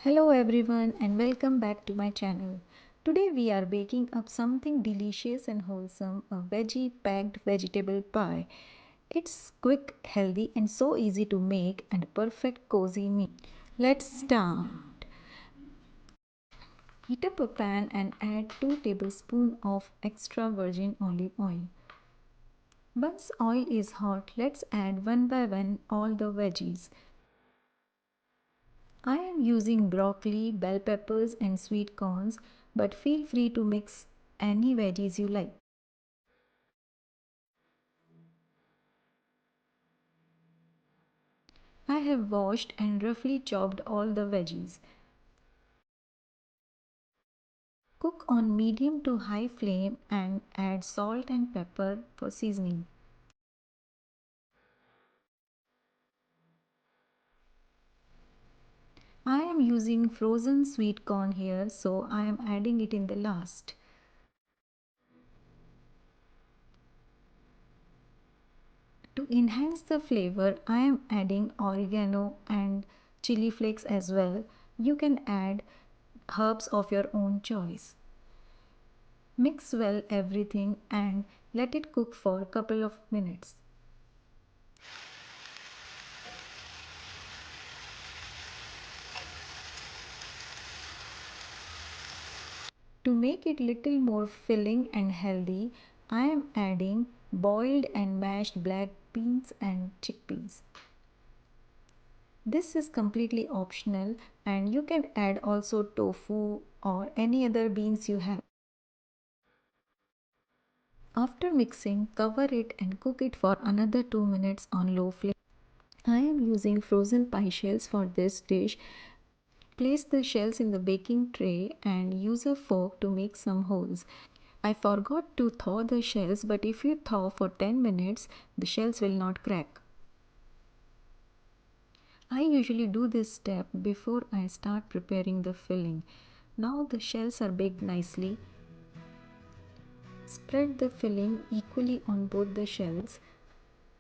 Hello everyone and welcome back to my channel. Today we are baking up something delicious and wholesome, a veggie packed vegetable pie. It's quick, healthy and so easy to make and a perfect cozy meal. Let's start. Heat up a pan and add 2 tablespoons of extra virgin olive oil. Once oil is hot, let's add one by one all the veggies. I am using broccoli, bell peppers and sweet corns, but feel free to mix any veggies you like. I have washed and roughly chopped all the veggies. Cook on medium to high flame and add salt and pepper for seasoning. I am using frozen sweet corn here, so I am adding it in the last. To enhance the flavor, I am adding oregano and chili flakes as well. You can add herbs of your own choice. Mix well everything and let it cook for a couple of minutes. To make it little more filling and healthy, I am adding boiled and mashed black beans and chickpeas. This is completely optional and you can add also tofu or any other beans you have. After mixing, cover it and cook it for another 2 minutes on low flame. I am using frozen pie shells for this dish. Place the shells in the baking tray and use a fork to make some holes. I forgot to thaw the shells, but if you thaw for 10 minutes, the shells will not crack. I usually do this step before I start preparing the filling. Now the shells are baked nicely. Spread the filling equally on both the shells.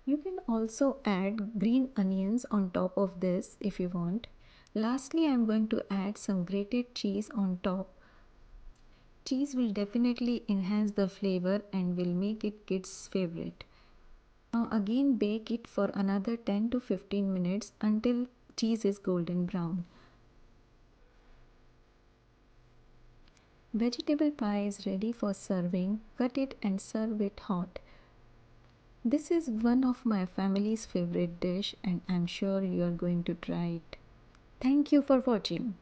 You can also add green onions on top of this if you want. Lastly, I am going to add some grated cheese on top. Cheese will definitely enhance the flavor and will make it kids' favorite. Now again bake it for another 10 to 15 minutes until cheese is golden brown. Vegetable pie is ready for serving. Cut it and serve it hot. This is one of my family's favorite dish and I'm sure you are going to try it. Thank you for watching.